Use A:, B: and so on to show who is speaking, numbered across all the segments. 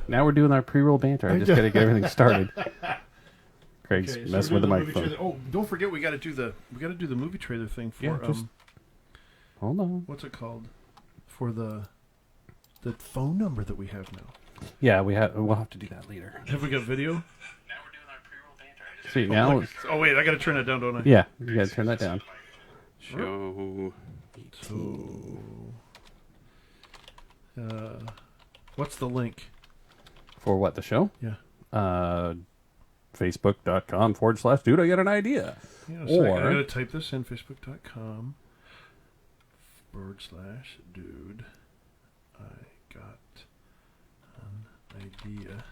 A: Now we're doing our pre-roll banter. I just got to get everything started. Craig's
B: Okay,
A: messing with the microphone.
B: Oh, don't forget we got to do the movie trailer thing for
A: Hold on.
B: what's it called? For the phone number that we have now.
A: Yeah, we'll have to do that later.
B: Have we got video?
C: Now we're doing our pre-roll banter.
A: See, now
B: Oh wait, I got to turn that down, don't I?
A: yeah, you got to turn that down. Show.
B: What's the link?
A: For what, the show?
B: Yeah.
A: Facebook.com/dude, I got an idea.
B: Yeah,
A: Or-
B: I gotta type this in, facebook.com/dude. I got an idea.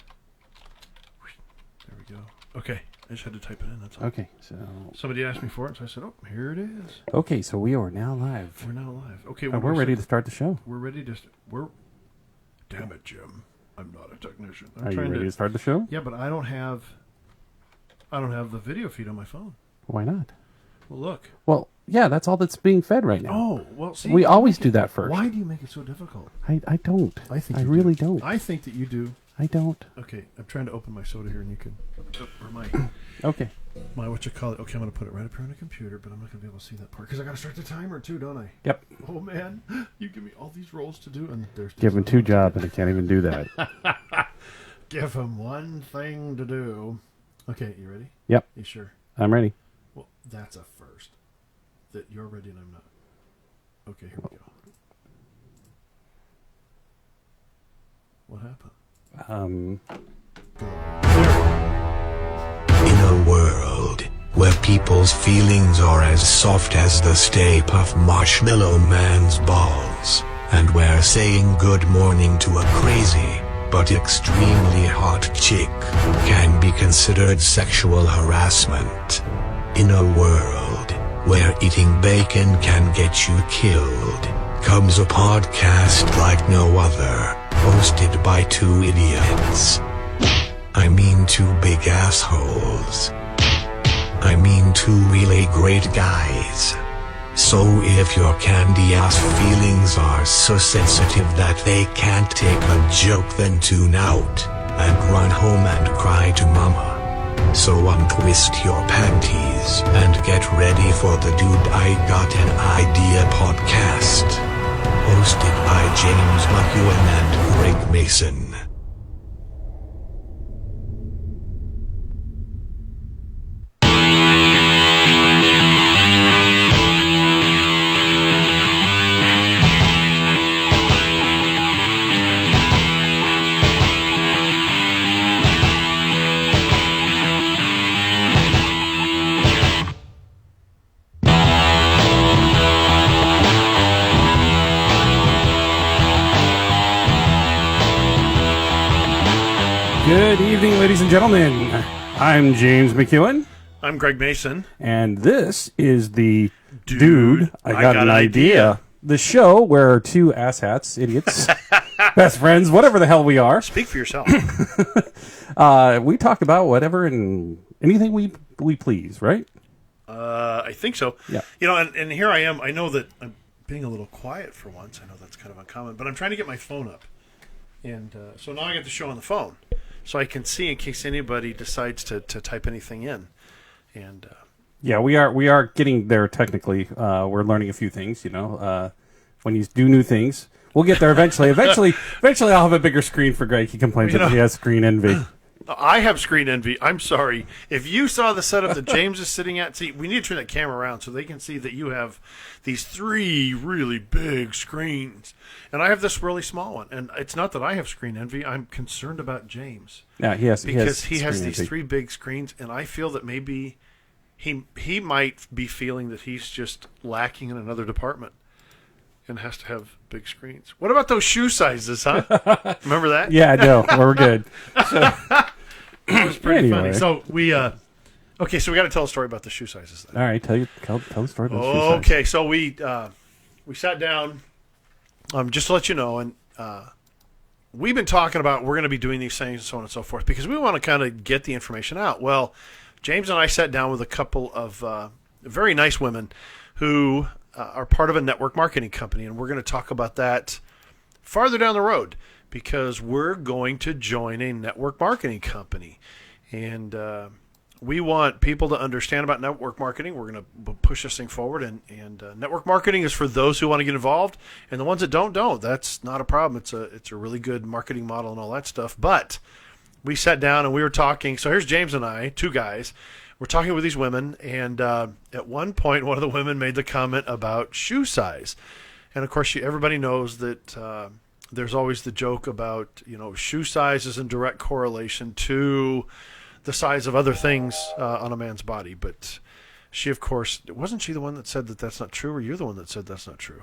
B: There we go. Okay, I just had to type it in, that's all.
A: Okay, so
B: Somebody asked me for it, so I said, oh, here it is.
A: okay, so we are now live.
B: We're now live. Okay,
A: And we're ready to start the show.
B: We're ready to... Damn it, Jim. I'm not a technician.
A: Are you ready to start the show?
B: Yeah, but I don't have the video feed on my phone.
A: Why not?
B: Well, look.
A: Well, yeah, that's all that's being fed right now.
B: Oh, well, see.
A: We always do that first.
B: Why do you make it so difficult?
A: I don't.
B: I think
A: I
B: you
A: really
B: do.
A: don't.
B: I think that you do.
A: I don't.
B: Okay, I'm trying to open my soda here, and you can... Or
A: Okay.
B: my what you call it. Okay, I'm going to put it right up here on the computer, but I'm not going to be able to see that part, because I got to start the timer, too, don't I?
A: Yep.
B: Oh, man. You give me all these roles to do, and there's...
A: Give him 2 jobs and I can't even do that.
B: Give him one thing to do. Okay, you ready?
A: Yep.
B: You sure?
A: I'm ready.
B: Well, that's a first. That you're ready and I'm not. Okay, here we go. What happened?
D: In a world where people's feelings are as soft as the Stay Puft Marshmallow Man's balls, and where saying good morning to a crazy but extremely hot chick can be considered sexual harassment. In a world where eating bacon can get you killed, comes a podcast like no other, hosted by 2 idiots. I mean 2 big assholes. I mean 2 really great guys. So if your candy ass feelings are so sensitive that they can't take a joke, then tune out and run home and cry to mama. So untwist your panties and get ready for the Dude I Got an Idea podcast, hosted by James McEwen and Greg Mason.
A: Good evening, ladies and gentlemen. I'm James McEwen,
B: I'm Greg Mason.
A: and this is the Dude, I Got an Idea.
B: Idea.
A: The show where 2 asshats, idiots, best friends, whatever the hell we are,
B: Speak for yourself.
A: we talk about whatever and anything we please, right?
B: I think so.
A: Yeah.
B: You know, and here I am. I know that I'm being a little quiet for once. I know that's kind of uncommon, but I'm trying to get my phone up. And so now I get the show on the phone. So I can see in case anybody decides to type anything in. And
A: Yeah, we are getting there technically. We're learning a few things, you know. When you do new things, we'll get there eventually. Eventually, I'll have a bigger screen for Greg. He complains that he has screen envy.
B: I have screen envy. I'm sorry. If you saw the setup that James is sitting at, see, we need to turn that camera around so they can see that you have these 3 really big screens. And I have this really small one. And it's not that I have screen envy. I'm concerned about James.
A: Yeah, he has
B: Because he has
A: screen
B: these
A: envy.
B: 3 big screens, and I feel that maybe he might be feeling that he's just lacking in another department and has to have big screens. What about those shoe sizes, huh? Remember that?
A: Yeah, no, we're good.
B: It was pretty
A: Anyway.
B: funny. So we okay, so we got to tell a story about the shoe sizes then.
A: All right, tell the story about the shoe size.
B: Okay, so we sat down just to let you know, and we've been talking about we're going to be doing these things and so on and so forth because we want to kind of get the information out. Well, James and I sat down with a couple of very nice women who are part of a network marketing company, and we're going to talk about that farther down the road because we're going to join a network marketing company. And we want people to understand about network marketing. We're going to push this thing forward. And network marketing is for those who want to get involved. And the ones that don't. That's not a problem. It's a really good marketing model and all that stuff. But we sat down and we were talking. So here's James and I, two guys. We're talking with these women. And at one point, one of the women made the comment about shoe size. And, of course, everybody knows that there's always the joke about, shoe size is in direct correlation to the size of other things on a man's body. But she, of course, wasn't she the one that said that that's not true, or you're the one that said that's not true?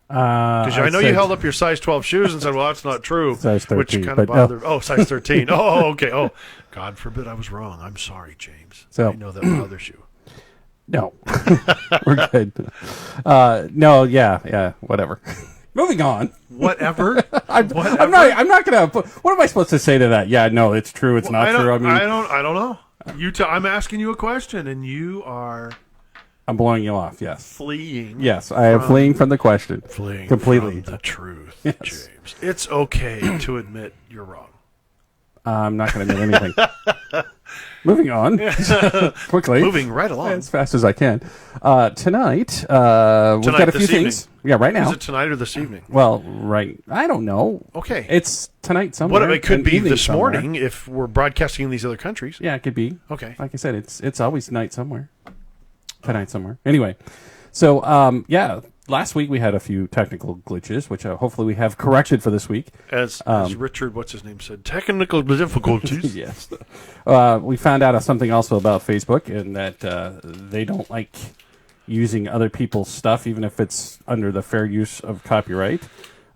B: Because I know you held up your size 12 shoes and said, well, that's not true.
A: Size 13.
B: Which kind of bothered. Oh, size 13. Oh, okay. Oh, God forbid I was wrong. I'm sorry, James.
A: So,
B: I know that bothers you.
A: No. We're good. No, yeah, whatever. Moving on.
B: Whatever.
A: I'm not gonna. What am I supposed to say to that? Yeah, no, it's true. It's not true.
B: I don't know. I'm asking you a question, and you are.
A: I'm blowing you off. Yes.
B: Fleeing.
A: Yes, I am fleeing from the question.
B: Fleeing
A: completely.
B: from the truth,
A: Yes.
B: James. It's okay to admit you're wrong.
A: I'm not going to admit anything. Moving on quickly.
B: Moving right along
A: as fast as I can. Tonight, we've got a few things. Yeah, right now.
B: Is it tonight or this evening?
A: Well, right. I don't know.
B: Okay.
A: It's tonight somewhere.
B: What it could be this
A: somewhere.
B: morning if we're broadcasting in these other countries.
A: Yeah, it could be.
B: Okay.
A: Like I said, it's always night somewhere. Tonight somewhere. Anyway, so yeah, last week we had a few technical glitches, which hopefully we have corrected for this week.
B: As Richard, what's his name, said, technical difficulties.
A: Yes. We found out something also about Facebook, and that they don't like using other people's stuff, even if it's under the fair use of copyright.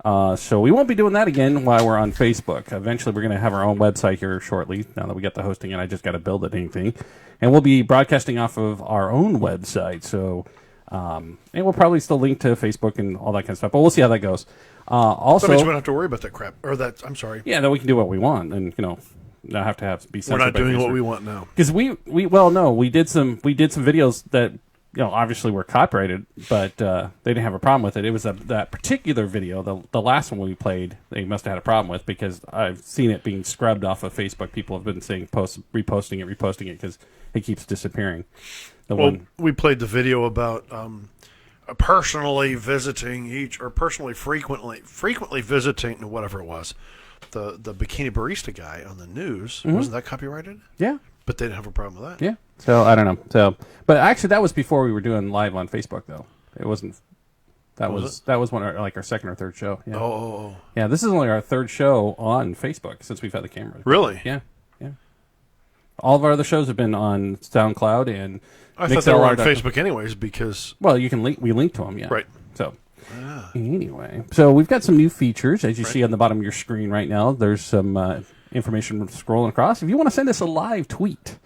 A: So we won't be doing that again while we're on Facebook. Eventually, we're going to have our own website here shortly, now that we get the hosting, and I just got to build it anything. And we'll be broadcasting off of our own website. So, and we'll probably still link to Facebook and all that kind of stuff, but we'll see how that goes. Also,
B: that means we don't have to worry about that crap. Or that, I'm sorry.
A: Yeah, then we can do what we want, and not have to be censored.
B: We're not doing
A: by
B: what we want now.
A: Because we did some videos that obviously were copyrighted, but they didn't have a problem with it. It was that particular video, the last one we played, they must have had a problem with, because I've seen it being scrubbed off of Facebook. People have been saying reposting it because it keeps disappearing.
B: We played the video about personally visiting personally frequently visiting whatever it was, the bikini barista guy on the news. Mm-hmm. Wasn't that copyrighted?
A: Yeah.
B: But they didn't have a problem with that.
A: Yeah. So I don't know. But actually, that was before we were doing live on Facebook, though. It wasn't. That was one of our second or third show. Yeah.
B: Oh.
A: Yeah. This is only our third show on Facebook since we've had the camera.
B: Really?
A: Yeah. All of our other shows have been on SoundCloud and.
B: I thought they were on Facebook anyways, because.
A: Well, you can link. We link to them. Yeah.
B: Right.
A: So. Anyway, so we've got some new features, as you see on the bottom of your screen right now. There's some information scrolling across. If you want to send us a live tweet,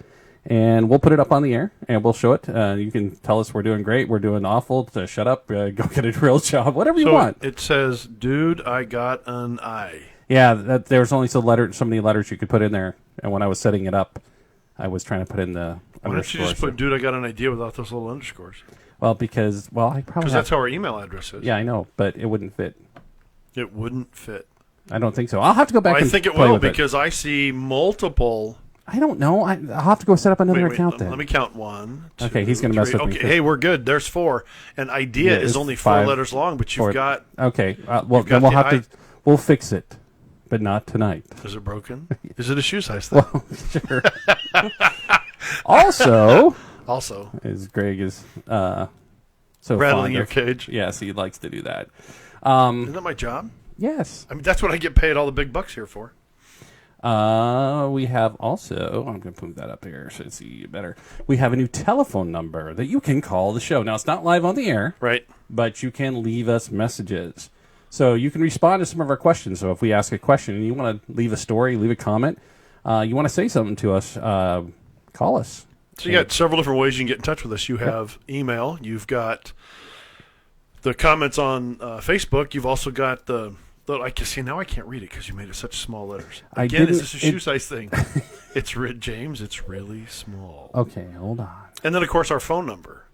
A: and we'll put it up on the air, and we'll show it. You can tell us we're doing great, we're doing awful, to shut up, go get a real job, whatever you want.
B: It says, dude, I got an eye.
A: Yeah, there's only so many letters you could put in there, and when I was setting it up, I was trying to put in the
B: Why don't you just put, dude, I got an idea without those little underscores?
A: Well, because, I probably
B: Because that's how our email address is.
A: Yeah, I know, but it wouldn't fit.
B: It wouldn't fit.
A: I don't think so. I'll have to go back and
B: I think it will, because I see multiple.
A: I don't know. I'll have to go set up another account then.
B: Let me count 1, 2,
A: okay, he's going to mess with me.
B: Okay, hey, we're good. There's 4. An idea is only 4 letters long, but you've got.
A: Okay, well, then we'll have to. We'll fix it, but not tonight.
B: Is it broken? Is it a shoe size thing?
A: Well, sure. Also, as Greg is so
B: rattling
A: fond
B: your
A: of,
B: cage.
A: Yes, he likes to do that.
B: Isn't that my job?
A: Yes.
B: I mean, that's what I get paid all the big bucks here for.
A: We have also, I'm going to put that up here so it's see better. We have a new telephone number that you can call the show. Now, it's not live on the air.
B: Right.
A: But you can leave us messages. So you can respond to some of our questions. So if we ask a question and you want to leave a story, leave a comment, you want to say something to us, call us.
B: So you got several different ways you can get in touch with us. You have email. You've got the comments on Facebook. You've also got the I can see now. I can't read it because you made it such small letters. Again, is this a shoe size thing? It's James. It's really small.
A: Okay, hold on.
B: And then of course our phone number.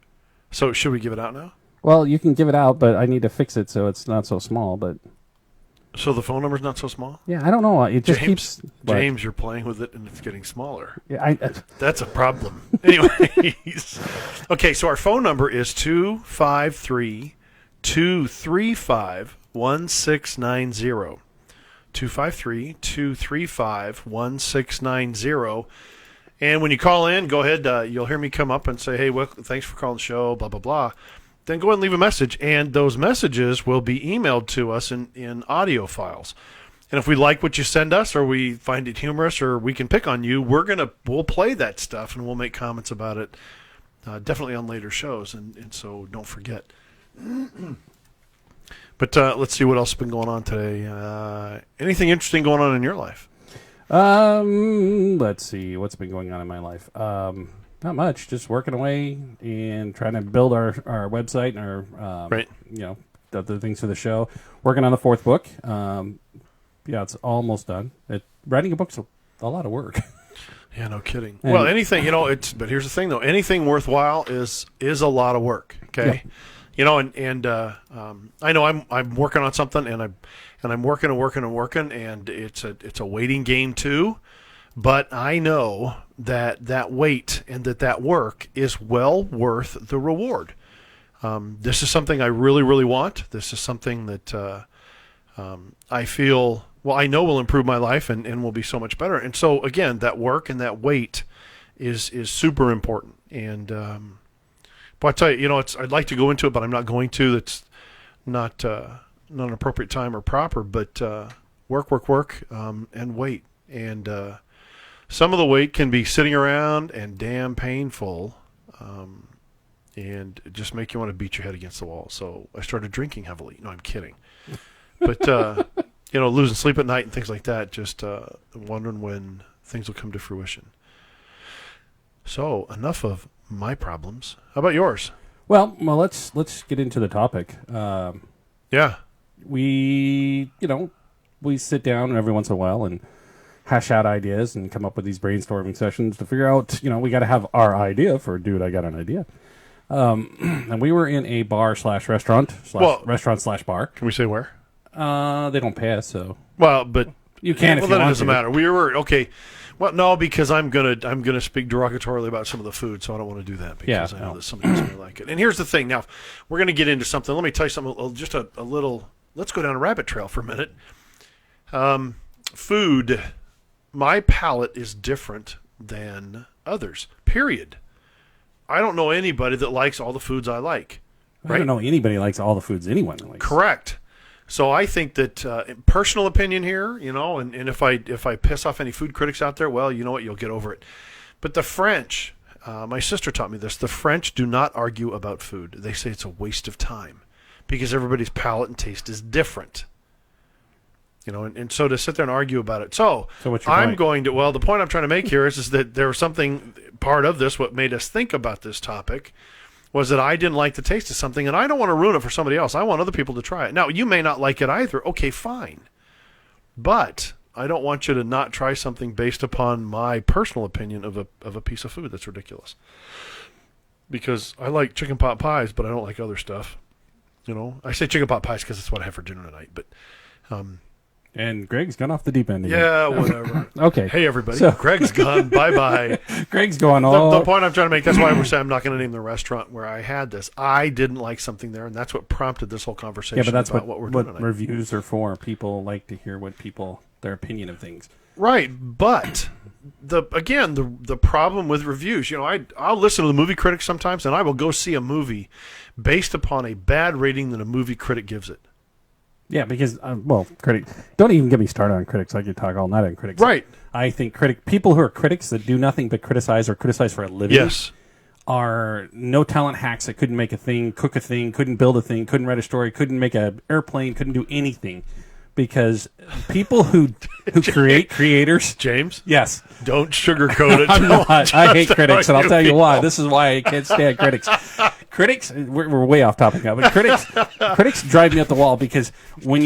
B: So should we give it out now?
A: Well, you can give it out, but I need to fix it so it's not so small. But
B: So the phone number's not so small?
A: Yeah, I don't know. It just
B: James,
A: keeps. But,
B: James, you're playing with it and it's getting smaller.
A: yeah,
B: That's a problem. Anyways. Okay, so our phone number is 253-235-1690. 253-235-1690. And when you call in, go ahead. You'll hear me come up and say, hey, well, thanks for calling the show, blah, blah, blah. Then go ahead and leave a message, and those messages will be emailed to us in audio files. And if we like what you send us, or we find it humorous, or we can pick on you, we'll play that stuff and we'll make comments about it, definitely on later shows. And so don't forget. But let's see what else has been going on today. Anything interesting going on in your life?
A: Let's see what's been going on in my life. Not much, just working away and trying to build our website and our
B: Right.
A: the other things for the show. Working on the fourth book. It's almost done. Writing a book's a lot of work.
B: Yeah, no kidding.
A: And-
B: Well, anything, but here's the thing though, anything worthwhile is a lot of work. Okay.
A: Yeah.
B: I know I'm working on something and I'm working and it's a waiting game too. But I know that wait and that work is well worth the reward. This is something I really, really want. This is something that I feel, I know will improve my life and will be so much better. And so, again, that work and that wait is super important. And but I tell you, I'd like to go into it, but I'm not going to. That's not an appropriate time or proper. But work, and wait. And some of the wait can be sitting around and damn painful, and just make you want to beat your head against the wall. So I started drinking heavily. No, I'm kidding. But, losing sleep at night and things like that, just wondering when things will come to fruition. So enough of my problems. How about yours?
A: Well, let's get into the topic.
B: Yeah.
A: We sit down every once in a while and hash out ideas and come up with these brainstorming sessions to figure out, we got to have our idea for Dude, I Got an Idea. And we were in a bar / restaurant / bar.
B: Can we say where?
A: They don't pay us, so.
B: Well, but
A: you can if you
B: then
A: want
B: it doesn't
A: to.
B: matter. We were okay. Well, no, because I'm gonna speak derogatorily about some of the food, so I don't want to do that because I know that somebody else may like it. And here's the thing. Now we're gonna get into something. Let me tell you something. Just a little. Let's go down a rabbit trail for a minute. Food. My palate is different than others. Period. I don't know anybody that likes all the foods I like.
A: I don't know anybody likes all the foods anyone likes.
B: Correct. So I think that personal opinion here, and if I piss off any food critics out there, well, you know what, you'll get over it. But the French, my sister taught me this, the French do not argue about food. They say it's a waste of time because everybody's palate and taste is different. And so to sit there and argue about it. So
A: what's your
B: I'm
A: point?
B: the point I'm trying to make here is that there was something, part of this, what made us think about this topic, was that I didn't like the taste of something, and I don't want to ruin it for somebody else. I want other people to try it. Now, you may not like it either. Okay, fine. But I don't want you to not try something based upon my personal opinion of a piece of food. That's ridiculous. Because I like chicken pot pies, but I don't like other stuff. I say chicken pot pies because it's what I have for dinner tonight. But
A: And Greg's gone off the deep end again.
B: yeah, whatever.
A: Okay.
B: Hey, everybody.
A: So-
B: Greg's gone. Bye-bye.
A: Greg's going all...
B: The point I'm trying to make, that's why I'm saying I'm not going to name the restaurant where I had this. I didn't like something there, and that's what prompted this whole conversation
A: Yeah, but that's
B: about what we're doing tonight.
A: reviews are for. People like to hear their opinion of things.
B: Right, but the problem with reviews, I'll listen to the movie critics sometimes, and I will go see a movie based upon a bad rating that a movie critic gives it.
A: Yeah, because, critics... Don't even get me started on critics. I could talk all night on critics.
B: Right.
A: I think people who are critics that do nothing but criticize or criticize for a living
B: Yes.
A: are no-talent hacks that couldn't make a thing, cook a thing, couldn't build a thing, couldn't write a story, couldn't make an airplane, couldn't do anything. Because people who create creators...
B: James?
A: Yes.
B: Don't sugarcoat it.
A: I'm not. I hate
B: That's
A: critics,
B: how
A: and I'll tell you
B: feel.
A: why. This is why I can't stand critics. Critics, we're way off topic now, but critics drive me up the wall because when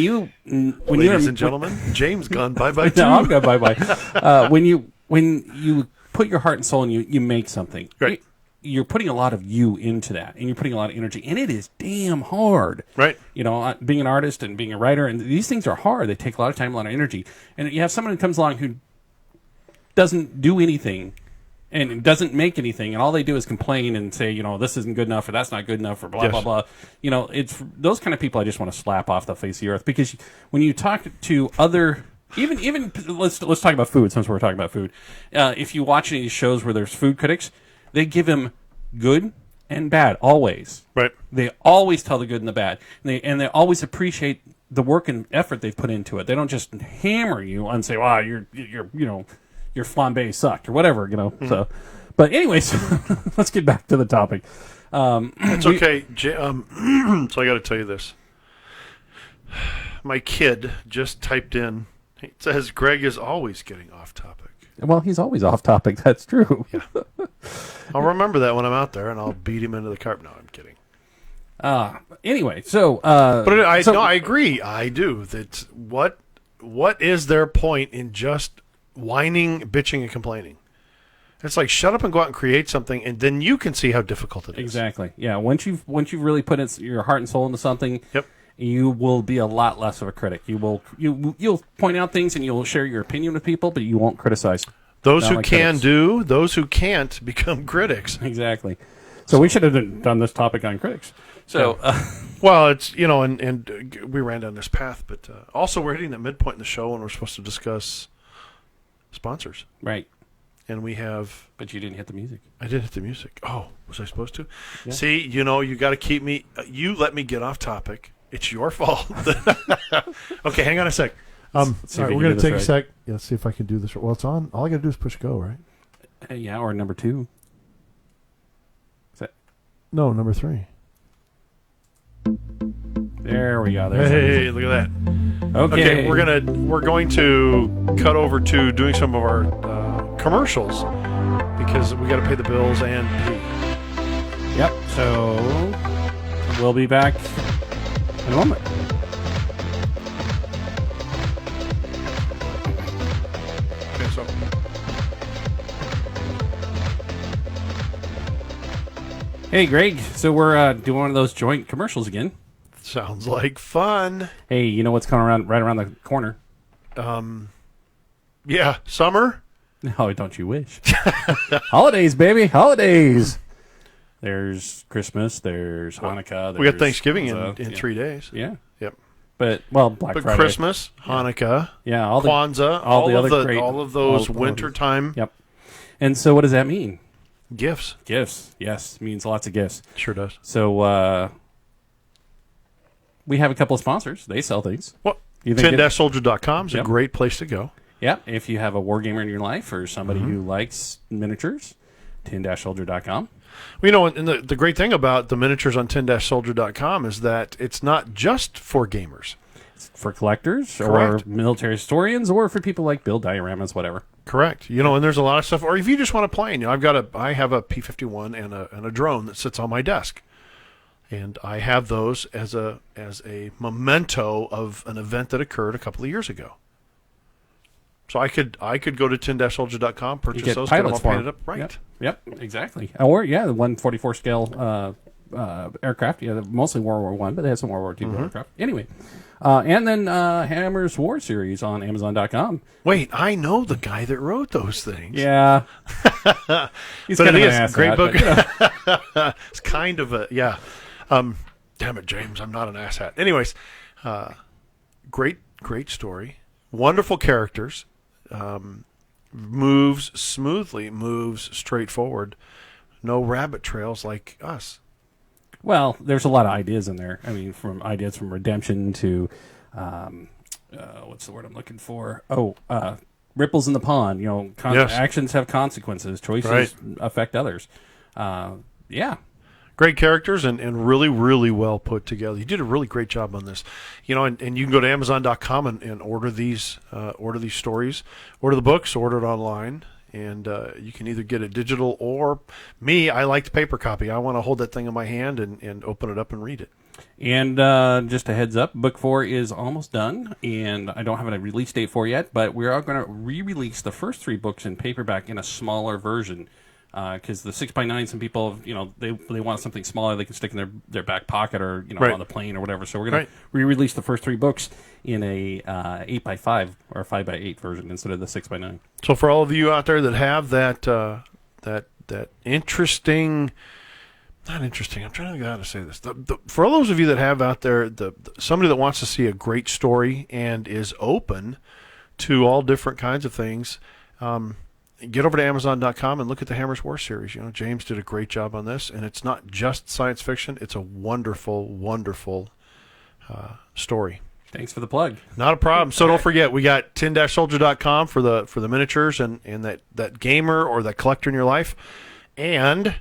B: Ladies and gentlemen, James gone bye-bye too.
A: no, I'm going bye-bye. When you put your heart and soul and you make something,
B: Right.
A: you're putting a lot of you into that, and you're putting a lot of energy, and it is damn hard.
B: Right.
A: You know, being an artist and being a writer, and these things are hard. They take a lot of time, a lot of energy. And you have someone who comes along who doesn't do anything and doesn't make anything, and all they do is complain and say, you know, this isn't good enough, or that's not good enough, or blah,
B: Yes.
A: blah, blah. You know, it's those kind of people I just want to slap off the face of the earth, because when you talk to other... Even let's talk about food, since we're talking about food. If you watch any of these shows where there's food critics, they give him good and bad, always.
B: Right.
A: They always tell the good and the bad, and they always appreciate the work and effort they've put into it. They don't just hammer you and say, "Wow, your flambe sucked," or whatever, you know. So, but anyways, let's get back to the topic.
B: It's okay. So I got to tell you this. My kid just typed in. It says Greg is always getting off topic.
A: Well, he's always off topic. That's true.
B: I'll remember that when I'm out there, and I'll beat him into the carpet. No, I'm kidding.
A: Anyway, so
B: But
A: so-
B: I agree. I do. That what is their point in just whining, bitching, and complaining? It's like, shut up and go out and create something, and then you can see how difficult it is.
A: Exactly. Yeah. Once you've really put your heart and soul into something,
B: Yep.
A: you will be a lot less of a critic. You'll point out things and you'll share your opinion with people, but you won't criticize.
B: Those
A: Not
B: who
A: like
B: can
A: critics.
B: do, those who can't become critics.
A: Exactly. So we should have done this topic on critics. So
B: Well, it's, you know, and we ran down this path, but also we're hitting that midpoint in the show when we're supposed to discuss sponsors.
A: right,
B: And we have,
A: but you didn't hit the music.
B: I did hit the music. Oh, was I supposed to? Yeah. See, you know, you got to keep me, you let me get off topic. It's your fault. Okay, hang on a sec.
A: see
E: All
A: if
E: right,
A: we
E: we're
A: can
E: going
A: do
E: to take a
A: this
E: sec. Yeah, let's see if I can do this. Well, it's on. All I got to do is push go, right?
A: Yeah, or number 2. Is that,
E: No, number 3.
A: there we go. There's
B: Hey, look at that.
A: the music.
B: Okay, we're going to cut over to doing some of our commercials because we got to pay the bills and pee.
A: Yep. So we'll be back in a moment.
B: Okay, so
A: Hey, Greg. So we're doing one of those joint commercials again.
B: sounds like fun.
A: Hey, you know what's coming right around the corner?
B: Yeah, summer.
A: Oh, don't you wish? Holidays, baby, holidays. There's Christmas. There's Hanukkah.
B: We got
A: there's
B: Thanksgiving in
A: Kwanzaa,
B: 3 days.
A: Yeah.
B: Yep.
A: But Black
B: But
A: Friday.
B: Christmas, Hanukkah,
A: Yeah, all the
B: Kwanzaa,
A: all the other great-
B: all of those
A: all the
B: wintertime
A: Yep. And so, what does that mean?
B: gifts.
A: Gifts. Yes, means lots of gifts.
B: Sure does.
A: So we have a couple of sponsors. They sell things.
B: Well,
A: You think it-
B: 10-soldier.com is a
A: Yep.
B: great place to go.
A: Yeah, if you have a wargamer in your life or somebody
B: Mm-hmm.
A: who likes miniatures, 10-soldier.com.
B: Well, you know, and the great thing about the miniatures on 10-soldier.com is that it's not just for gamers.
A: For collectors
B: Correct.
A: or military historians or for people like build dioramas, whatever.
B: Correct. You know, and there's a lot of stuff. Or if you just want to play, you know, I have a P-51 and a drone that sits on my desk, and I have those as a memento of an event that occurred a couple of years ago. So I could go to 10-soldier.com,
A: You
B: purchase
A: get
B: those, get them
A: pilots
B: all
A: for
B: painted
A: 'em.
B: up. Right.
A: Yep, exactly. Or, yeah, the 144 scale aircraft. Yeah, mostly World War One, but they had some World War II
B: Mm-hmm.
A: aircraft. Anyway, and then Hammer's War Series on Amazon.com.
B: Wait, I know the guy that wrote those things.
A: Yeah. He's
B: But
A: kind
B: it
A: of
B: is
A: an
B: a great
A: asshat,
B: book.
A: but, you know.
B: It's kind of a damn it, James, I'm not an asshat. Anyways, great story, wonderful characters, moves smoothly, moves straightforward, no rabbit trails like us.
A: Well, there's a lot of ideas in there. I mean, from ideas from redemption to what's the word I'm looking for? Ripples in the pond. You know,
B: Yes.
A: actions have consequences. Choices
B: Right.
A: affect others. Yeah.
B: Great characters and really, really well put together. You did a really great job on this. You know, and you can go to Amazon.com and order these stories, order the books, order it online, and you can either get it digital or me. I like the paper copy. I want to hold that thing in my hand and open it up and read it.
A: And just a heads up, book 4 is almost done, and I don't have a release date for yet, but we are going to re-release the first 3 books in paperback in a smaller version. because the 6x9, some people, they want something smaller they can stick in their back pocket or
B: Right.
A: on the plane or whatever. So we're gonna
B: Right.
A: re-release the first 3 books in a 8x5 or 5x8 version instead of the 6x9.
B: So for all of you out there that have that interesting, not interesting. I'm trying to think of how to say this. For all those of you that have out there, somebody that wants to see a great story and is open to all different kinds of things, get over to Amazon.com and look at the Hammers War series. James did a great job on this, and it's not just science fiction. It's a wonderful, wonderful story.
A: Thanks for the plug.
B: Not a problem. So don't forget, we got tin-soldier.com for the miniatures and that gamer or that collector in your life. And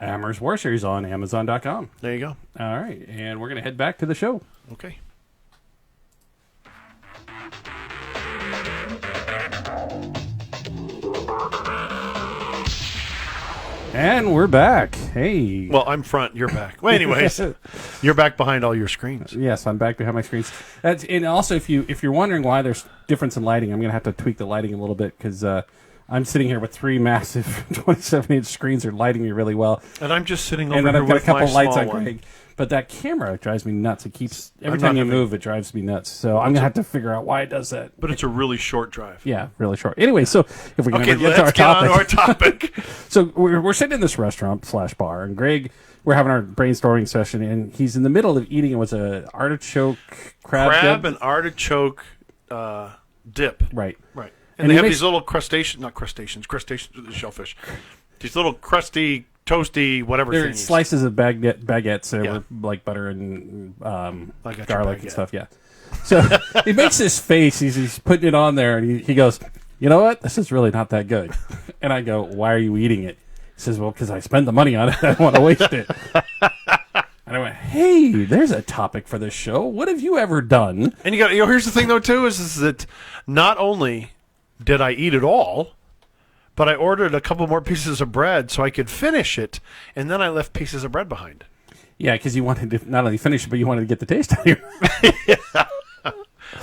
A: Hammers War Series on Amazon.com.
B: there you go.
A: All right, and we're going to head back to the show.
B: Okay.
A: And we're back. Hey.
B: Well, I'm front, you're back. Well, anyways, you're back behind all your screens.
A: Yes, I'm back behind my screens. And also, if you're wondering why there's difference in lighting, I'm going to have to tweak the lighting a little bit because I'm sitting here with 3 massive 27-inch screens that are lighting me really well.
B: And I'm just sitting over
A: And then
B: here
A: I've got a
B: with
A: couple
B: my
A: lights
B: small
A: on
B: one.
A: Greg. But that camera drives me nuts. It keeps every
B: I'm
A: time
B: not
A: you
B: having-
A: move, it drives me nuts. So I'm going to have to figure out why it does that.
B: But it's a really short drive.
A: Yeah, really short. Anyway, so if we can
B: Okay,
A: ever get
B: let's
A: to our topic.
B: on to our topic.
A: So we're sitting in this restaurant/bar, and Greg, we're having our brainstorming session, and he's in the middle of eating. It was a artichoke crab dip.
B: and artichoke dip.
A: Right.
B: Right.
A: And
B: And they
A: he
B: have
A: makes-
B: these little crustaceans are the shellfish. These little crusty, toasty, whatever
A: They're
B: things.
A: slices of baguettes that
B: Yeah.
A: were like butter and
B: Like a
A: garlic
B: baguette.
A: and stuff. Yeah. So he makes this face. He's putting it on there, and he goes, "You know what? This is really not that good." And I go, "Why are you eating it?" He says, "Well, because I spent the money on it. I don't want to waste it." And I went, "Hey, there's a topic for this show. What have you ever done?"
B: And here's the thing though too is that not only did I eat it all, but I ordered a couple more pieces of bread so I could finish it, and then I left pieces of bread behind.
A: Yeah, because you wanted to not only finish it, but you wanted to get the taste out of your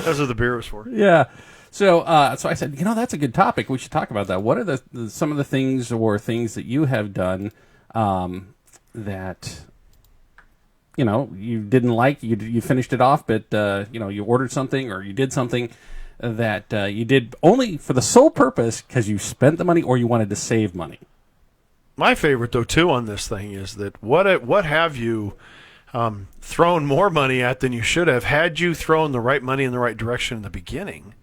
B: That's what the beer was for.
A: Yeah. So I said, that's a good topic. We should talk about that. What are some of the things or things that you have done that you didn't like? You finished it off, but you ordered something or you did something that you did only for the sole purpose because you spent the money or you wanted to save money.
B: My favorite though too on this thing is that what have you thrown more money at than you should have had you thrown the right money in the right direction in the beginning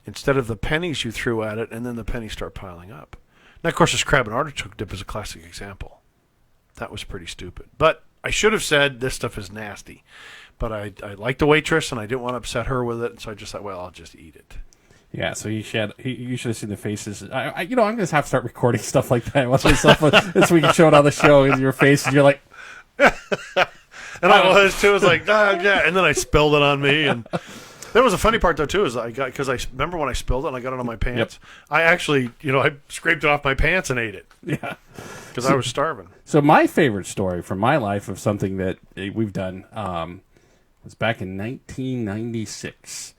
B: instead of the pennies you threw at it and then the pennies start piling up. Now of course this crab and artichoke dip is a classic example. That was pretty stupid. But I should have said this stuff is nasty. But I liked the waitress and I didn't want to upset her with it, so I just thought, well, I'll just eat it.
A: Yeah, so you should have seen the faces. I'm going to have to start recording stuff like that. So we can show it on the show in your face, and you're like,
B: And I was too. I was like, yeah. And then I spilled it on me. And there was a funny part though too. Is because I remember when I spilled it and I got it on my pants. Yep. I actually, I scraped it off my pants and ate it.
A: Yeah,
B: because I was starving.
A: So my favorite story from my life of something that we've done was back in 1996.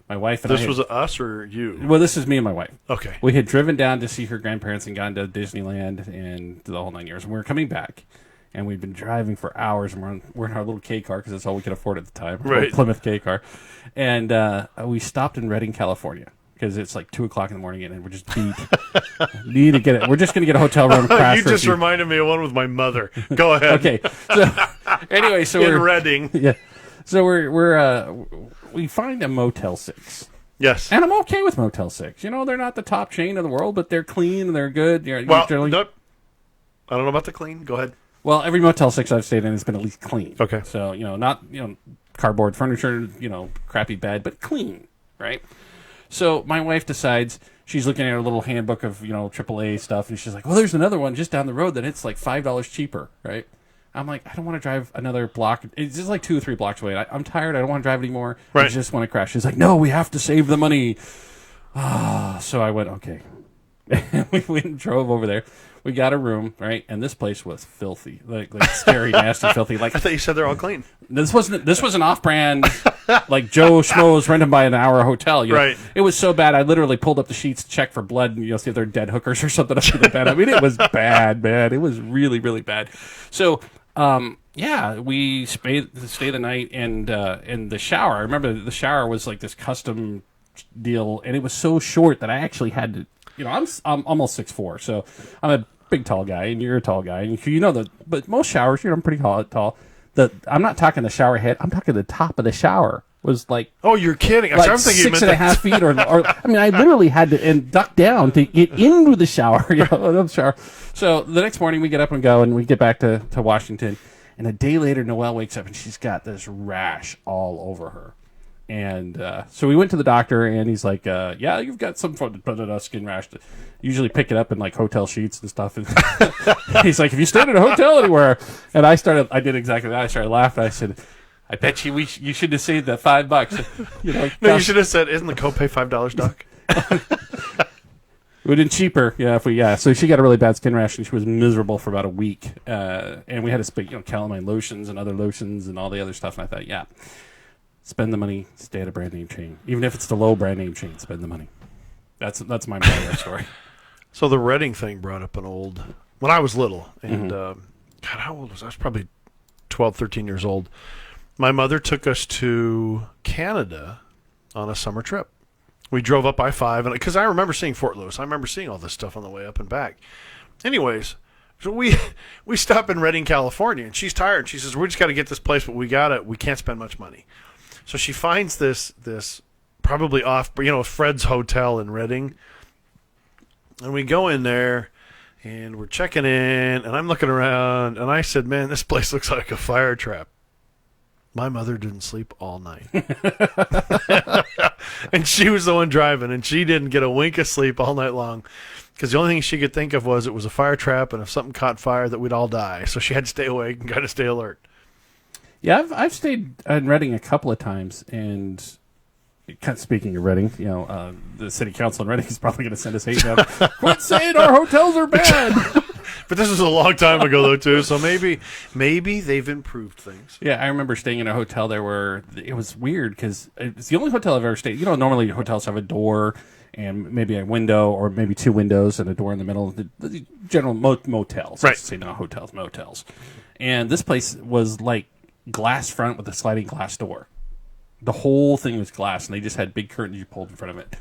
A: My wife and
B: this was us or you?
A: Well, this is me and my wife.
B: Okay.
A: We had driven down to see her grandparents and gone to Disneyland and the whole 9 years. And we were coming back. And we'd been driving for hours, and we're in our little K car because that's all we could afford at the time,
B: right?
A: Plymouth K car. And we stopped in Redding, California, because it's like 2:00 in the morning, and we're just beat. Need to get it. We're just going to get a hotel room. Crash
B: You just reminded me of one with my mother. Go ahead.
A: Okay. So, anyway, so
B: in
A: we're
B: Redding.
A: Yeah. So we find a Motel 6.
B: Yes.
A: And I'm okay with Motel 6. They're not the top chain of the world, but they're clean and they're good.
B: Well, nope. I don't know about the clean. Go ahead.
A: Well, every Motel 6 I've stayed in has been at least clean.
B: Okay.
A: So, not, cardboard furniture, crappy bed, but clean, right? So my wife decides, she's looking at her little handbook of, AAA stuff, and she's like, well, there's another one just down the road that it's like $5 cheaper, right? I'm like, I don't want to drive another block. It's just like 2 or 3 blocks away. I'm tired. I don't want to drive anymore.
B: Right.
A: I just want to crash. She's like, no, we have to save the money. So I went, okay. We went and drove over there. we got a room, right? And this place was filthy, like scary, nasty, filthy. Like
B: I thought you said they're all clean.
A: this was an off-brand, like Joe Schmo's rented by an hour hotel. You know?
B: Right.
A: It was so bad. I literally pulled up the sheets to check for blood and see if they're dead hookers or something under the bed. I mean, it was bad, man. It was really, really bad. So, yeah, we stay the night and the shower. I remember the shower was like this custom deal, and it was so short that I actually had to. I'm almost 6'4", so I'm a big tall guy, and you're a tall guy, and but most showers, I'm pretty tall. I'm not talking the shower head. I'm talking the top of the shower was like.
B: Oh, you're kidding!
A: Like
B: I'm thinking
A: 6.5 feet, or I mean, I literally had to duck down to get into the shower. The shower. So the next morning we get up and go, and we get back to Washington, and a day later Noelle wakes up and she's got this rash all over her. And so we went to the doctor, and he's like, yeah, you've got some sort of skin rash. Usually pick it up in like hotel sheets and stuff. And he's like, have you stayed at a hotel anywhere? And I did exactly that. I started laughing. I said, I bet you you should have saved that $5.
B: No, you should have said, isn't the copay $5, Doc?
A: It would have been cheaper, So she got a really bad skin rash, and she was miserable for about a week. And we had to spend, calamine lotions and other lotions and all the other stuff. And I thought, yeah. Spend the money, stay at a brand name chain. Even if it's the low brand name chain, spend the money. That's my moral story.
B: So the Reading thing brought up when I was little, and God, how old was I? I was probably 12, 13 years old. My mother took us to Canada on a summer trip. We drove up I-5, and because I remember seeing Fort Lewis. I remember seeing all this stuff on the way up and back. Anyways, so we stop in Redding, California, and she's tired. She says, we just got to get this place, but we can't spend much money. So she finds this probably off, Fred's Hotel in Reading. And we go in there, and we're checking in, and I'm looking around, and I said, man, this place looks like a fire trap. My mother didn't sleep all night. And she was the one driving, and she didn't get a wink of sleep all night long. Because the only thing she could think of was it was a fire trap, and if something caught fire, that we'd all die. So she had to stay awake and kind of stay alert.
A: Yeah, I've stayed in Reading a couple of times, and speaking of Reading, the city council in Reading is probably going to send us hate mail. Quit saying our hotels are bad.
B: But this was a long time ago, though, too. So maybe they've improved things.
A: Yeah, I remember staying in a hotel there where it was weird because it's the only hotel I've ever stayed. Normally hotels have a door and maybe a window, or maybe two windows and a door in the middle. The general motels,
B: right?
A: Let's say not hotels, motels. And this place was like glass front with a sliding glass door. The whole thing was glass, and they just had big curtains you pulled in front of it.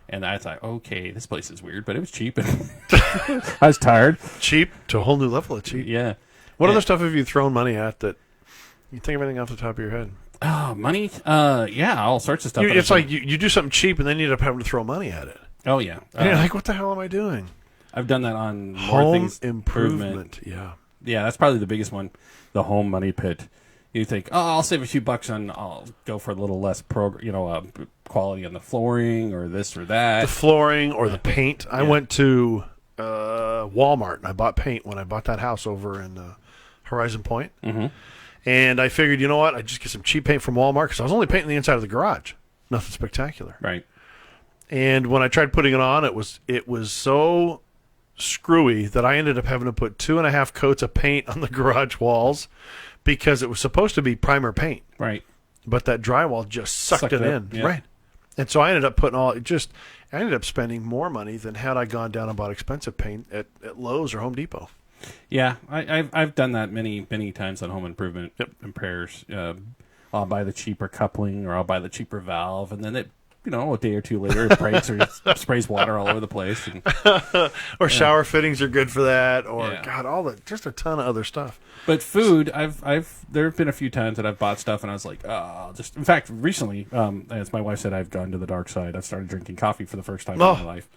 A: And I thought, okay, this place is weird, but it was cheap. And I was tired.
B: Cheap to a whole new level of cheap.
A: Yeah.
B: What other stuff have you thrown money at that you think of anything off the top of your head?
A: Oh, money? Yeah, all sorts of stuff.
B: It's like you do something cheap, and then you end up having to throw money at it.
A: Oh, yeah.
B: And you're like, what the hell am I doing?
A: I've done that on
B: home improvement. Yeah.
A: Yeah, that's probably the biggest one, the home money pit. You think, I'll save a few bucks and I'll go for a little less quality on the flooring or this or that.
B: The flooring or the paint. I went to Walmart and I bought paint when I bought that house over in Horizon Point.
A: Mm-hmm.
B: And I figured, you know what? I'd just get some cheap paint from Walmart because I was only painting the inside of the garage. Nothing spectacular.
A: Right.
B: And when I tried putting it on, it was so screwy that I ended up having to put 2.5 coats of paint on the garage walls because it was supposed to be primer paint.
A: Right.
B: But that drywall just sucked it in.
A: Yeah.
B: Right. And so I ended up I ended up spending more money than had I gone down and bought expensive paint at Lowe's or Home Depot.
A: Yeah, I've done that many times on home improvement repairs. I'll buy the cheaper coupling or I'll buy the cheaper valve, and then a day or two later it breaks or it sprays water all over the place. And,
B: or shower fittings are good for that. Or just a ton of other stuff.
A: But food, there have been a few times that I've bought stuff and I was like, in fact, recently, as my wife said, I've gone to the dark side. I've started drinking coffee for the first time in my life.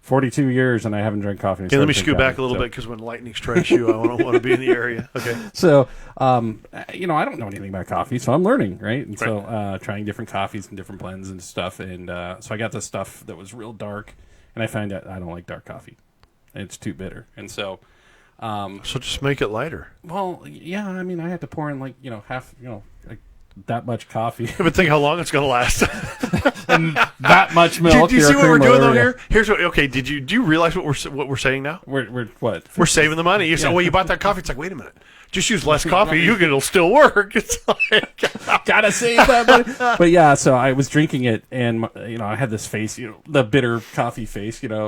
A: 42 years and I haven't drank coffee.
B: Okay, let me scoot back a little bit because when lightning strikes you, I want to be in the area. Okay.
A: So, I don't know anything about coffee, so I'm learning, right? And so trying different coffees and different blends and stuff. And so I got this stuff that was real dark, and I found out I don't like dark coffee. It's too bitter. And so...
B: so just make it lighter.
A: Well, yeah, I mean, I had to pour in half, that much coffee
B: But think how long it's going to last.
A: and that much milk.
B: Do you
A: or
B: see what we're
A: creamer,
B: doing though
A: yeah.
B: here? Here's what. Okay, do you realize what we're saying now?
A: We're what?
B: We're saving the money. You say, well, you bought that coffee. It's like, wait a minute. Just use less coffee. It'll still work. It's like,
A: Gotta save that money. But yeah, so I was drinking it, and I had this face, the bitter coffee face. My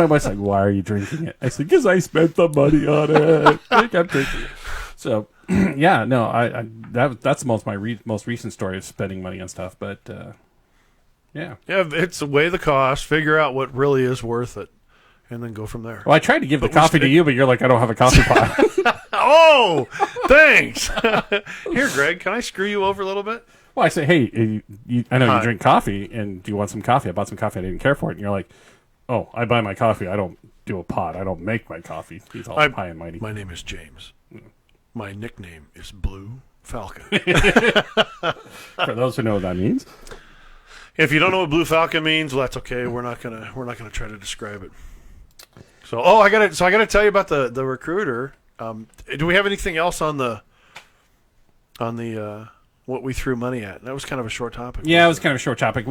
A: wife's like, "Why are you drinking it?" I said, "Because I spent the money on it. I kept drinking it." So yeah, no, that's most recent story of spending money on stuff. But yeah,
B: it's weigh the cost, figure out what really is worth it, and then go from there.
A: well, I tried to give the coffee to you, but you're like, "I don't have a coffee pot."
B: Oh, thanks. Here, Greg, can I screw you over a little bit?
A: Well, I say, "Hey, I know
B: Hi.
A: you drink coffee, and do you want some coffee? I bought some coffee. I didn't care for it." And you're like, "Oh, I buy my coffee. I don't do a pot. I don't make my coffee." He's all high and mighty.
B: My name is James. My nickname is Blue Falcon.
A: For those who know what that means.
B: If you don't know what Blue Falcon means, well, that's okay. We're not gonna try to describe it. So, I gotta tell you about the recruiter. Do we have anything else on the what we threw money at? That was kind of a short topic.
A: Yeah, it was kind of a short topic.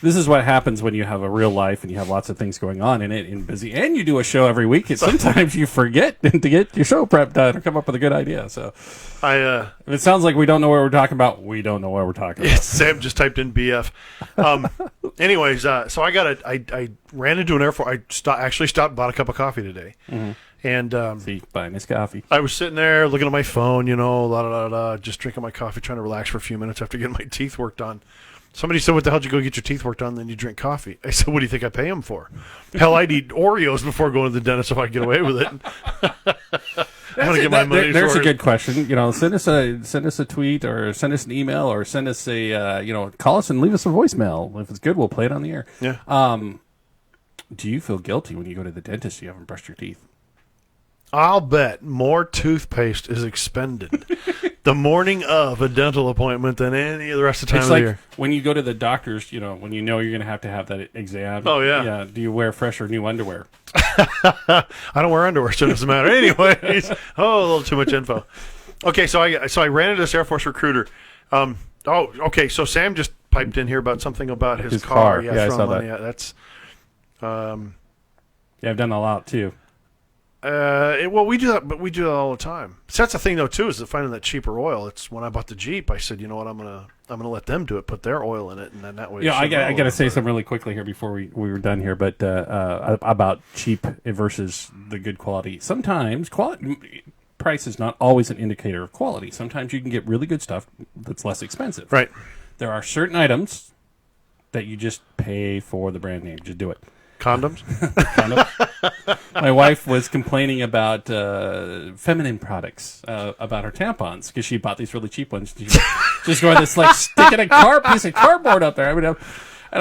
A: This is what happens when you have a real life and you have lots of things going on in it and busy, and you do a show every week. Sometimes you forget to get your show prep done or come up with a good idea. So, if it sounds like we don't know what we're talking about, we don't know what we're talking about.
B: Sam just typed in BF. Anyways, so I ran into an airport. I actually stopped and bought a cup of coffee today.
A: Mm-hmm.
B: And
A: See, buying this coffee.
B: I was sitting there looking at my phone, just drinking my coffee, trying to relax for a few minutes after getting my teeth worked on. Somebody said, "What the hell did you go get your teeth worked on? Then you drink coffee." I said, "What do you think I pay them for? Hell, I'd eat Oreos before going to the dentist if I could get away with it." I'm gonna get my money.
A: There's a good question. Send us a tweet or send us an email or send us a call us and leave us a voicemail. If it's good, we'll play it on the air.
B: Yeah.
A: Do you feel guilty when you go to the dentist? You haven't brushed your teeth.
B: I'll bet more toothpaste is expended the morning of a dental appointment than any of the rest of the time
A: It's
B: of
A: like
B: the year.
A: when you go to the doctor's, when you know you're going to have that exam.
B: Oh, yeah.
A: Yeah. Do you wear fresh or new underwear?
B: I don't wear underwear, so it doesn't matter. Anyways, a little too much info. Okay, so I ran into this Air Force recruiter. Okay, so Sam just piped in here about something about his car.
A: Yeah, I saw
B: money.
A: that.
B: Yeah, that's.
A: Yeah, I've done a lot too.
B: Well, we do that, but we do that all the time. So that's the thing, though, too, is that finding that cheaper oil. It's when I bought the Jeep, I said, you know what, I'm gonna let them do it, put their oil in it, and then that way.
A: Yeah, I got to say something really quickly here before we were done here, but about cheap versus the good quality. Sometimes price is not always an indicator of quality. Sometimes you can get really good stuff that's less expensive.
B: Right.
A: There are certain items that you just pay for the brand name. Just do it.
B: Condoms.
A: My wife was complaining about feminine products, about her tampons, because she bought these really cheap ones. Just going this sticking a piece of cardboard up there. And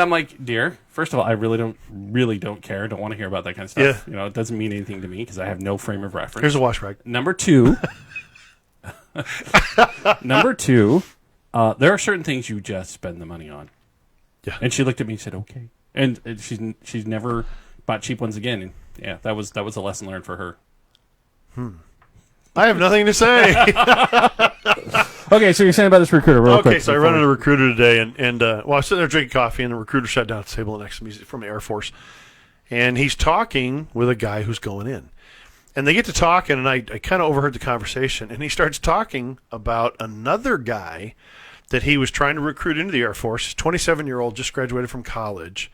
A: I'm like, dear, first of all, I really don't care. Don't want to hear about that kind of stuff.
B: Yeah.
A: It doesn't mean anything to me because I have no frame of reference.
B: Here's a wash rag.
A: Number two, there are certain things you just spend the money on.
B: Yeah.
A: And she looked at me and said, okay. And she's never bought cheap ones again. And yeah, that was a lesson learned for her.
B: I have nothing to say.
A: Okay, so you're saying about this recruiter real quick.
B: Okay, so I run into a recruiter today, and I was sitting there drinking coffee, and the recruiter sat down at the table next to me. He's from the Air Force, and he's talking with a guy who's going in. And they get to talking, and I kind of overheard the conversation, and he starts talking about another guy that he was trying to recruit into the Air Force. He's 27-year-old, just graduated from college,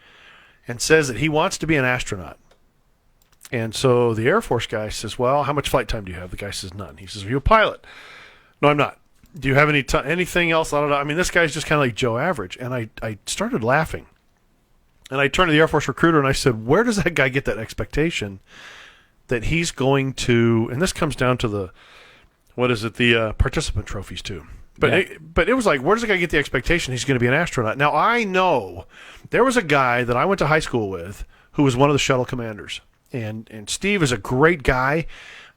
B: and says that he wants to be an astronaut. And so the Air Force guy says, well, how much flight time do you have? The guy says, none. He says, are you a pilot? No, I'm not. Do you have anything else? I mean, this guy's just kind of like Joe Average. And I started laughing. And I turned to the Air Force recruiter and I said, where does that guy get that expectation that he's going to, and this comes down to the participant trophies too. But it was like, where does the guy get the expectation he's going to be an astronaut? Now, I know there was a guy that I went to high school with who was one of the shuttle commanders. And Steve is a great guy.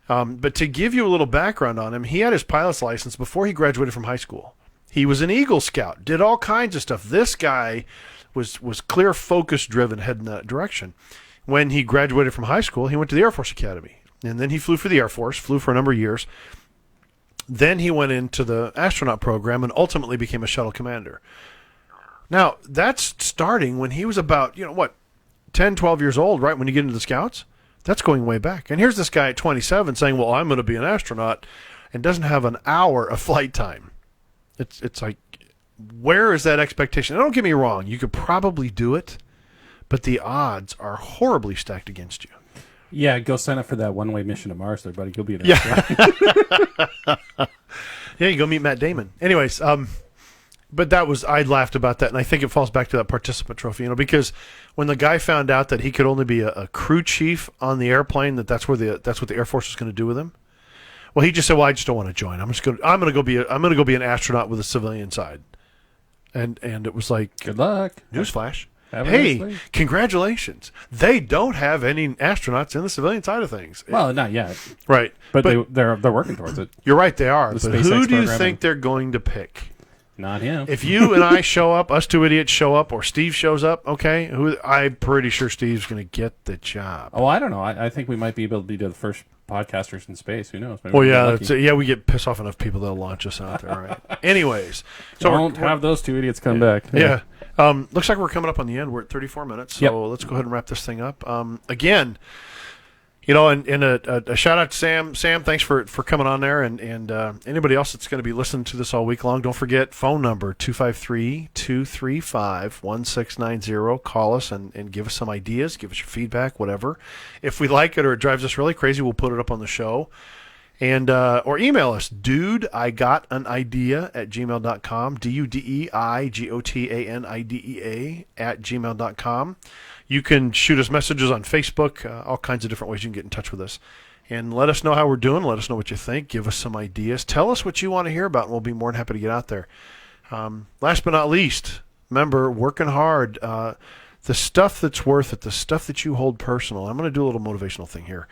B: But to give you a little background on him, he had his pilot's license before he graduated from high school. He was an Eagle Scout, did all kinds of stuff. This guy was clear, focus-driven, heading that direction. When he graduated from high school, he went to the Air Force Academy. And then he flew for the Air Force, flew for a number of years. Then he went into the astronaut program and ultimately became a shuttle commander. Now, that's starting when he was about, 10, 12 years old, right, when you get into the Scouts? That's going way back. And here's this guy at 27 saying, well, I'm going to be an astronaut, and doesn't have an hour of flight time. It's like, where is that expectation? And don't get me wrong, you could probably do it, but the odds are horribly stacked against you.
A: Yeah, go sign up for that one-way mission to Mars there, buddy. You'll be there.
B: Yeah. Yeah, you go meet Matt Damon. Anyways, but I laughed about that, and I think it falls back to that participant trophy, because when the guy found out that he could only be a crew chief on the airplane, that's what the Air Force was going to do with him. Well, he just said, "Well, I just don't want to join. I'm going to go be an astronaut with a civilian side." And it was like,
A: good luck.
B: Newsflash.
A: Have a
B: Hey,
A: nice week.
B: Congratulations. They don't have any astronauts in the civilian side of things.
A: Well, not yet,
B: Right.
A: but they're working towards it.
B: You're right, they are. But
A: SpaceX
B: who do you
A: program
B: think they're going to pick?
A: Not him.
B: If you and I show up, us two idiots show up, or Steve shows up, okay, I'm pretty sure Steve's going to get the job.
A: Oh, I don't know. I think we might be able to be the first podcasters in space. Who knows? Maybe
B: Well,
A: we'll get
B: yeah,
A: lucky.
B: we get pissed off enough people that'll launch us out there, right? Anyways, so
A: Don't have those two idiots come back.
B: Yeah. Looks like we're coming up on the end. We're at 34 minutes, so
A: Yep.
B: let's go ahead and wrap this thing up. Again, and a shout out to Sam. Sam, thanks for coming on there, and anybody else that's going to be listening to this all week long, don't forget phone number 253-235-1690. Call us and give us some ideas, give us your feedback, whatever. If we like it or it drives us really crazy, we'll put it up on the show. And or email us, dudeigotanaidea@gmail.com, DUDEIGOTANIDEA@gmail.com. You can shoot us messages on Facebook, all kinds of different ways you can get in touch with us. And let us know how we're doing. Let us know what you think. Give us some ideas. Tell us what you want to hear about, and we'll be more than happy to get out there. Last but not least, remember, working hard. The stuff that's worth it, the stuff that you hold personal. I'm going to do a little motivational thing here.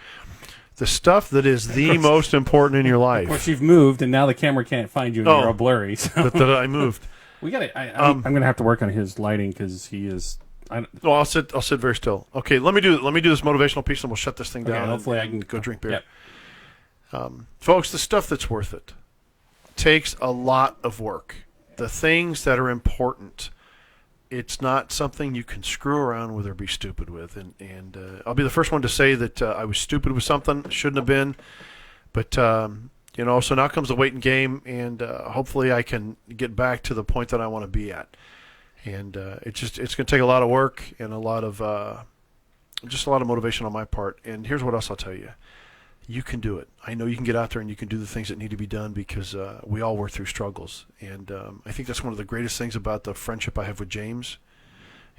B: The stuff that is the most important in your
A: Of
B: life.
A: course, you've moved, and now the camera can't find you, and
B: Oh.
A: you're all blurry. So
B: that I moved.
A: we got to. I'm going to have to work on his lighting because he is.
B: No, I'll sit very still. Okay, let me do this motivational piece, and we'll shut this thing
A: Okay,
B: down.
A: hopefully
B: and
A: I can
B: go drink beer.
A: Yep.
B: Folks, the stuff that's worth it takes a lot of work. The things that are important, it's not something you can screw around with or be stupid with. And I'll be the first one to say that I was stupid with something, shouldn't have been. But so now comes the waiting game, and hopefully I can get back to the point that I want to be at. And it's going to take a lot of work and a lot of motivation on my part. And here's what else I'll tell you. You can do it. I know you can get out there and you can do the things that need to be done because we all work through struggles. And I think that's one of the greatest things about the friendship I have with James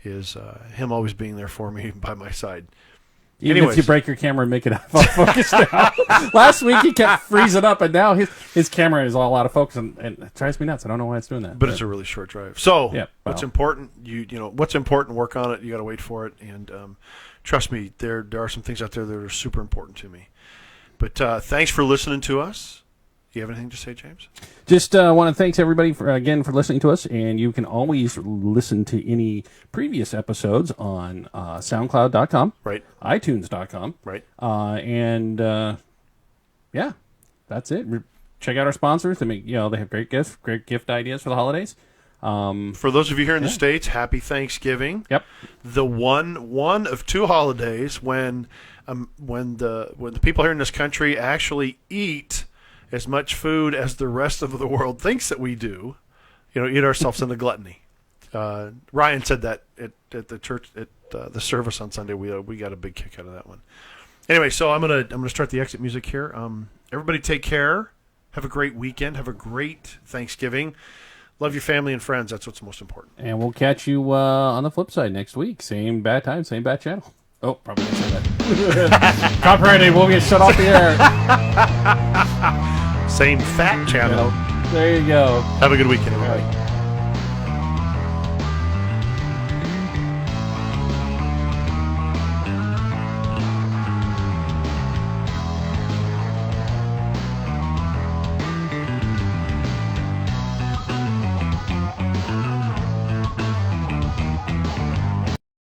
B: is him always being there for me by my side.
A: Even
B: Anyways.
A: if you break your camera and make it out of focus now. Last week he kept freezing up, and now his camera is all out of focus, and it drives me nuts. I don't know why it's doing that.
B: But it's a really short drive. So
A: Yeah,
B: what's
A: well.
B: important, what's important, work on it. You got to wait for it. And trust me, there are some things out there that are super important to me. But thanks for listening to us. Do you have anything to say, James?
A: Just want to thanks everybody for listening to us, and you can always listen to any previous episodes on SoundCloud.com,
B: Right.
A: iTunes.com,
B: Right.
A: Yeah, that's it. Check out our sponsors. They make they have great gift ideas for the holidays.
B: For those of you here in the States, happy Thanksgiving.
A: Yep.
B: The one of two holidays when the people here in this country actually eat as much food as the rest of the world thinks that we do, eat ourselves into gluttony. Ryan said that at the church at the service on Sunday. We got a big kick out of that one. Anyway, so I'm gonna start the exit music here. Everybody take care. Have a great weekend. Have a great Thanksgiving. Love your family and friends. That's what's most important.
A: And we'll catch you on the flip side next week. Same bad time, same bad channel. Oh, probably didn't say that. Copyrighted. We'll get shut off the air.
B: Same fat channel.
A: There you go.
B: Have a good weekend, everybody.